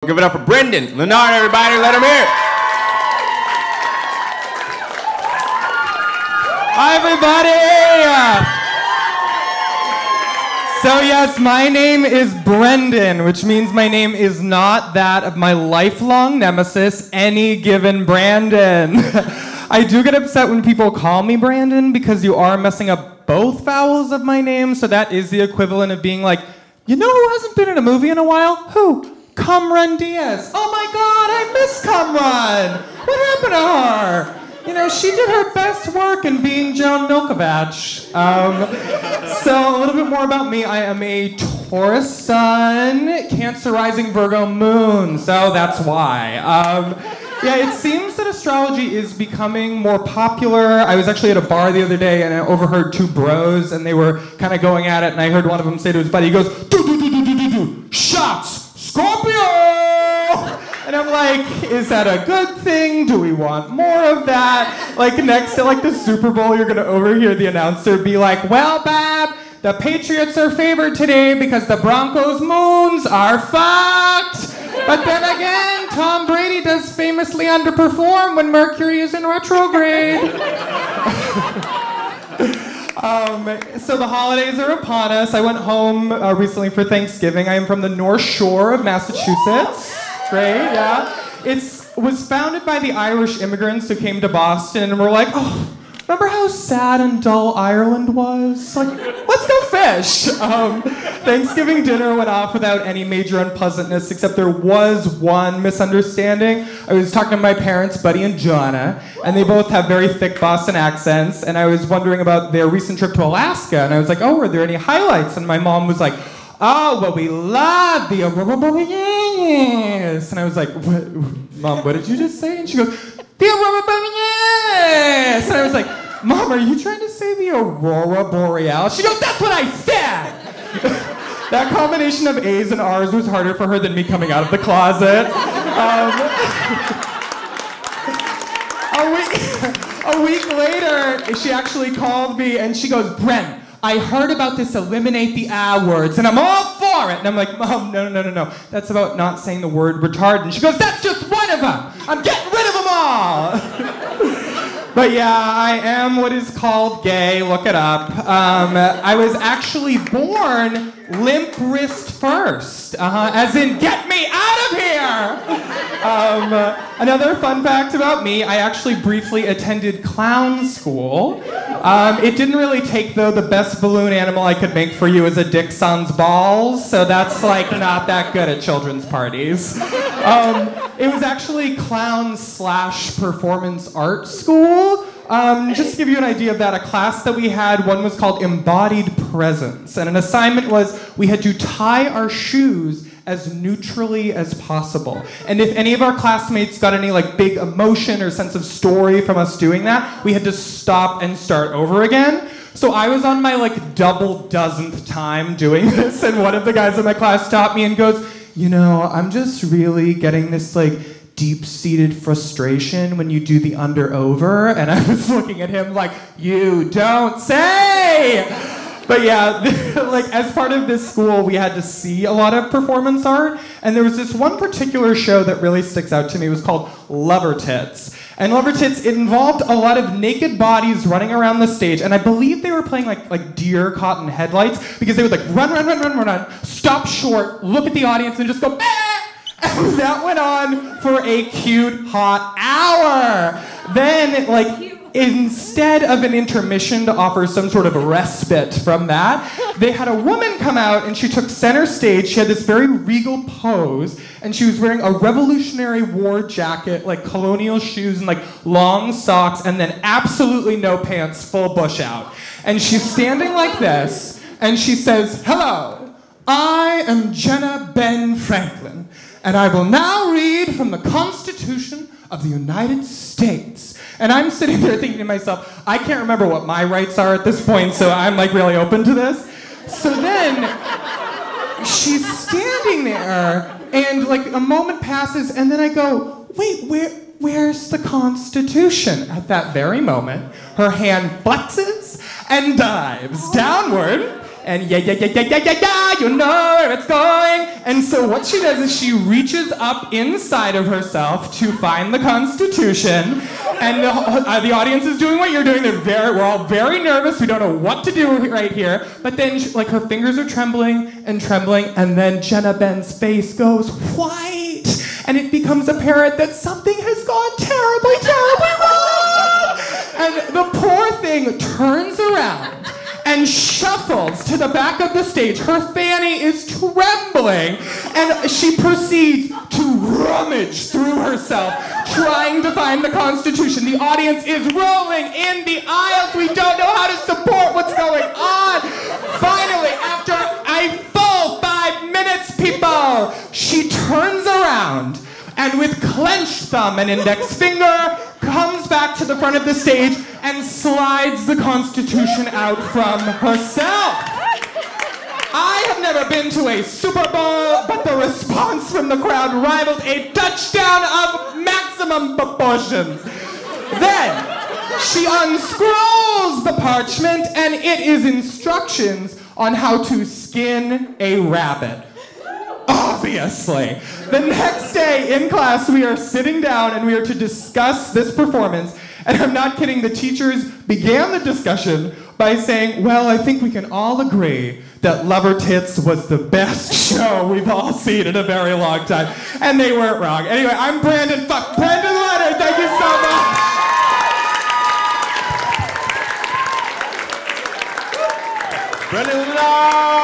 Give it up for Brendan. Leonard, everybody, let him hear it. Hi, everybody. So yes, my name is Brendan, which means my name is not that of my lifelong nemesis, any given Brandon. I do get upset when people call me Brandon because you are messing up both vowels of my name, so that is the equivalent of being like, you know who hasn't been in a movie in a while? Who? Kamran Diaz. Oh my God, I miss Kamran. What happened to her? You know, she did her best work in being Joan Milkovich. So a little bit more about me. I am a Taurus sun, Cancer rising, Virgo moon. So that's why. Yeah, it seems that astrology is becoming more popular. I was actually at a bar the other day and I overheard two bros and they were kind of going at it, and I heard one of them say to his buddy, he goes, do, shots, Scorpio! And I'm like, is that a good thing? Do we want more of that? Like next to like the Super Bowl, you're gonna overhear the announcer be like, well, Bab, the Patriots are favored today because the Broncos' moons are fucked. But then again, Tom Brady does famously underperform when Mercury is in retrograde. So the holidays are upon us. I went home recently for Thanksgiving. I am from the North Shore of Massachusetts. Great, yeah. It was founded by the Irish immigrants who came to Boston and were like, oh, remember how sad and dull Ireland was? Like, let's go fish. Thanksgiving dinner went off without any major unpleasantness, except there was one misunderstanding. I was talking to my parents, Buddy and Jonna, and they both have very thick Boston accents, and I was wondering about their recent trip to Alaska, and I was like, oh, were there any highlights? And my mom was like, oh, well, we love the aurora borealis. And I was like, what, Mom, what did you just say? And she goes, the aurora borealis. And I was like, Mom, are you trying to say the aurora borealis? She goes, that's what I said. That combination of A's and R's was harder for her than me coming out of the closet. A week later, she actually called me and she goes, Brent, I heard about this eliminate the A words, and I'm all for it. And I'm like, Mom, no. That's about not saying the word retard. And she goes, that's just one of them. I'm getting rid of them all. But yeah, I am what is called gay. Look it up. I was actually born limp wrist first. As in, get me out of here. Another fun fact about me, I actually briefly attended clown school. It didn't really take, though. The best balloon animal I could make for you is a dick sans balls, so that's like not that good at children's parties. It was actually clown/performance art school. Just to give you an idea of that, a class that we had, one was called Embodied Presence, and an assignment was we had to tie our shoes as neutrally as possible. And if any of our classmates got any like big emotion or sense of story from us doing that, we had to stop and start over again. So I was on my like double dozenth time doing this, and one of the guys in my class stopped me and goes, you know, I'm just really getting this like deep-seated frustration when you do the under-over. And I was looking at him like, you don't say! But yeah, like as part of this school, we had to see a lot of performance art, and there was this one particular show that really sticks out to me. It was called Lover Tits. And Lover Tits, it involved a lot of naked bodies running around the stage, and I believe they were playing like deer caught in headlights, because they would like run, stop short, look at the audience, and just go, bah! And that went on for a cute, hot hour. Then, like, instead of an intermission to offer some sort of respite from that, they had a woman come out and she took center stage. She had this very regal pose, and she was wearing a Revolutionary War jacket, like colonial shoes and like long socks, and then absolutely no pants, full bush out. And she's standing like this, and she says, hello, I am Jenna Ben Franklin, and I will now read from the Constitution of the United States. And I'm sitting there thinking to myself, I can't remember what my rights are at this point, so I'm like really open to this. So then she's standing there, and like a moment passes, and then I go, wait, where's the Constitution? At that very moment, her hand flexes and dives downward and yeah, you know where it's going. And so what she does is she reaches up inside of herself to find the Constitution, and the audience is doing what you're doing. We're all very nervous. We don't know what to do right here. But then, like, her fingers are trembling, and then Jenna Ben's face goes white, and it becomes apparent that something has gone terribly, terribly wrong. And the poor thing turns around and shuffles to the back of the stage. Her fanny is trembling, and she proceeds to rummage through herself, trying to find the Constitution. The audience is rolling in the aisles. We don't know how to support what's going on. Finally, after a full 5 minutes, people, she turns around and with clenched thumb and index finger comes back to the front of the stage and slides the Constitution out from herself. I have never been to a Super Bowl, but the response from the crowd rivaled a touchdown of maximum proportions. Then she unscrolls the parchment, and it is instructions on how to skin a rabbit. Obviously. The next day in class, we are sitting down and we are to discuss this performance. And I'm not kidding, the teachers began the discussion by saying, well, I think we can all agree that Lover Tits was the best show we've all seen in a very long time. And they weren't wrong. Anyway, I'm Brandon Leonard. Thank you so much. Brandon Leonard!